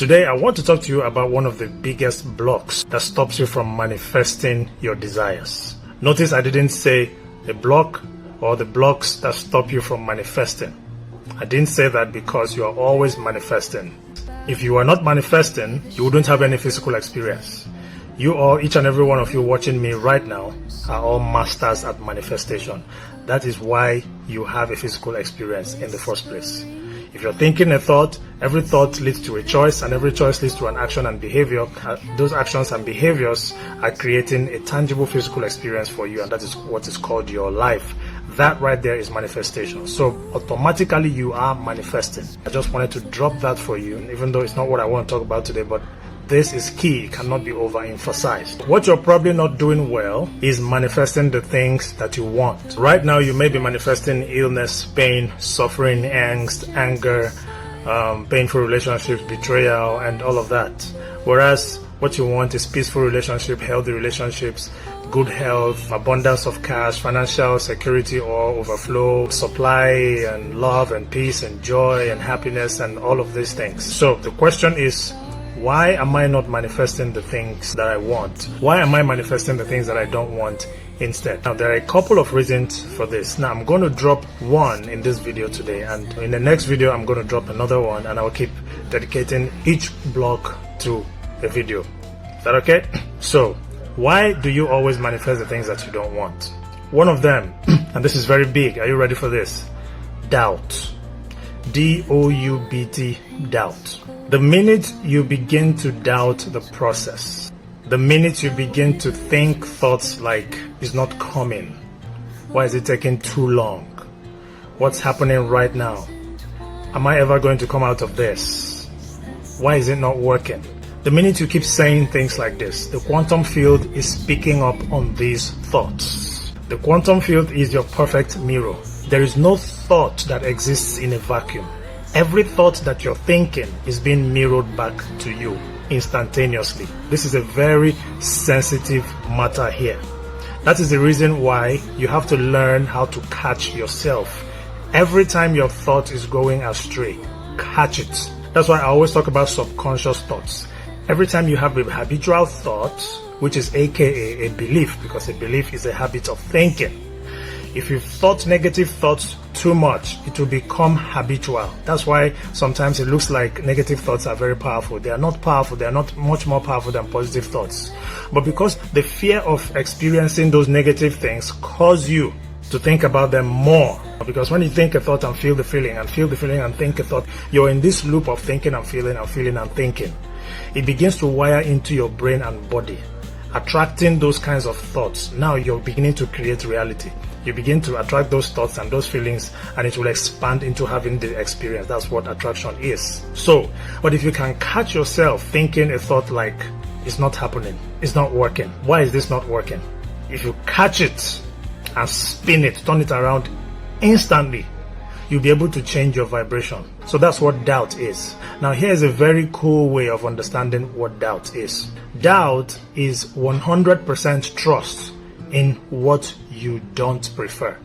Today, I want to talk to you about one of the biggest blocks that stops you from manifesting your desires. Notice I didn't say the block or the blocks that stop you from manifesting. I didn't say that because you are always manifesting. If you are not manifesting, you wouldn't have any physical experience. You all, each and every one of you watching me right now, are all masters at manifestation. That is why you have a physical experience in the first place. If you're thinking a thought, every thought leads to a choice, and every choice leads to an action and behavior. Those actions and behaviors are creating a tangible physical experience for you, and that is what is called your life. That right there is manifestation. So automatically you are manifesting. I just wanted to drop that for you, even though it's not what I want to talk about today, but this is key. It cannot be overemphasized. What you're probably not doing well is manifesting the things that you want. Right now, you may be manifesting illness, pain, suffering, angst, anger, painful relationships, betrayal, and all of that. Whereas what you want is peaceful relationship, healthy relationships, good health, abundance of cash, financial security or overflow, supply and love and peace and joy and happiness and all of these things. So the question is, why am I not manifesting the things that I want? Why am I manifesting the things that I don't want instead? Now, there are a couple of reasons for this. Now, I'm going to drop one in this video today, and in the next video, I'm going to drop another one, and I'll keep dedicating each block to a video. Is that okay? So, why do you always manifest the things that you don't want? One of them, and this is very big. Are you ready for this? Doubt. D-O-U-B-T, doubt. The minute you begin to doubt the process, the minute you begin to think thoughts like, it's not coming, why is it taking too long, what's happening right now, am I ever going to come out of this, why is it not working? The minute you keep saying things like this, the quantum field is picking up on these thoughts. The quantum field is your perfect mirror. There is no thought that exists in a vacuum. Every thought that you're thinking is being mirrored back to you instantaneously. This is a very sensitive matter here. That is the reason why you have to learn how to catch yourself. Every time your thought is going astray, catch it. That's why I always talk about subconscious thoughts. Every time you have a habitual thought, which is aka a belief, because a belief is a habit of thinking. If you've thought negative thoughts too much, it will become habitual. That's why sometimes it looks like negative thoughts are very powerful. They are not powerful. They are not much more powerful than positive thoughts. But because the fear of experiencing those negative things cause you to think about them more. Because when you think a thought and feel the feeling and feel the feeling and think a thought, you're in this loop of thinking and feeling and feeling and thinking. It begins to wire into your brain and body, attracting those kinds of thoughts. Now you're beginning to create reality. You begin to attract those thoughts and those feelings, and it will expand into having the experience. That's what attraction is. So, but if you can catch yourself thinking a thought like, it's not happening, it's not working, why is this not working? If you catch it and spin it, turn it around instantly, you'll be able to change your vibration. So that's what doubt is. Now here's a very cool way of understanding what doubt is. Doubt is 100% trust in what you don't prefer.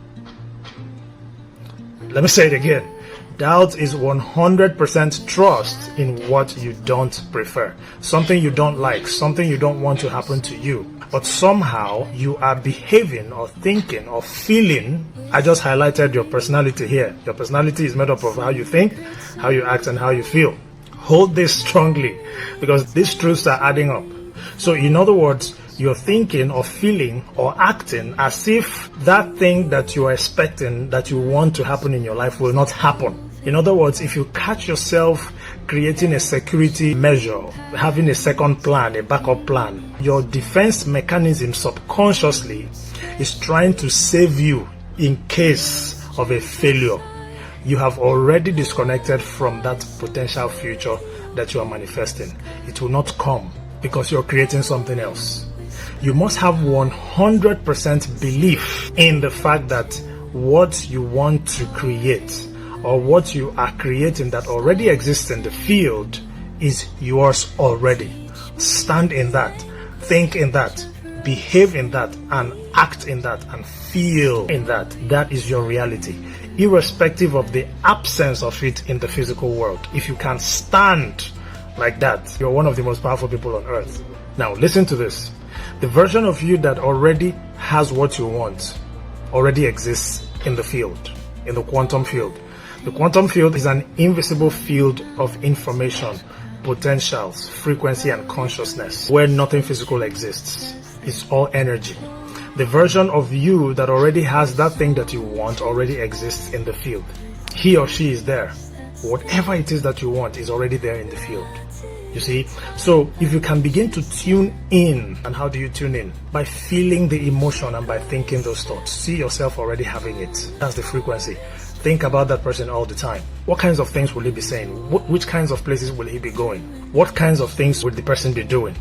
Let me say it again. Doubt is 100% trust in what you don't prefer. Something you don't like, something you don't want to happen to you. But somehow you are behaving or thinking or feeling. I just highlighted your personality here. Your personality is made up of how you think, how you act, and how you feel. Hold this strongly because these truths are adding up. So in other words, you're thinking or feeling or acting as if that thing that you are expecting, that you want to happen in your life will not happen. In other words, if you catch yourself creating a security measure, having a second plan, a backup plan, your defense mechanism subconsciously is trying to save you in case of a failure. You have already disconnected from that potential future that you are manifesting. It will not come because you're creating something else. You must have 100% belief in the fact that what you want to create or what you are creating that already exists in the field is yours already. Stand in that, think in that, behave in that, and act in that, and feel in that. That is your reality, irrespective of the absence of it in the physical world. If you can stand Like that. You're one of the most powerful people on earth. Now, listen to this. The version of you that already has what you want already exists in the field, in the quantum field. The quantum field is an invisible field of information, potentials, frequency, and consciousness, where nothing physical exists. It's all energy. The version of you that already has that thing that you want already exists in the field. He or she is there. Whatever it is that you want is already there in the field. You see? So if you can begin to tune in, and how do you tune in? By feeling the emotion and by thinking those thoughts. See yourself already having it. That's the frequency. Think about that person all the time. What kinds of things will he be saying? Which kinds of places will he be going? What kinds of things will the person be doing?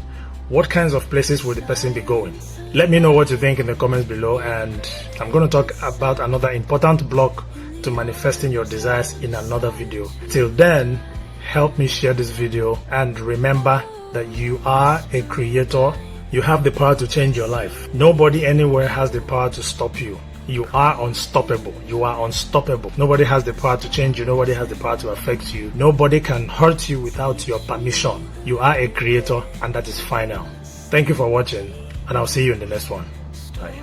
What kinds of places will the person be going? Let me know what you think in the comments below, and I'm going to talk about another important block to manifesting your desires in another video. Till then, help me share this video, and remember that you are a creator. You have the power to change your life. Nobody anywhere has the power to stop you. You are unstoppable. You are unstoppable. Nobody has the power to change you. Nobody has the power to affect you. Nobody can hurt you without your permission. You are a creator, and that is final. Thank you for watching, and I'll see you in the next one. Bye.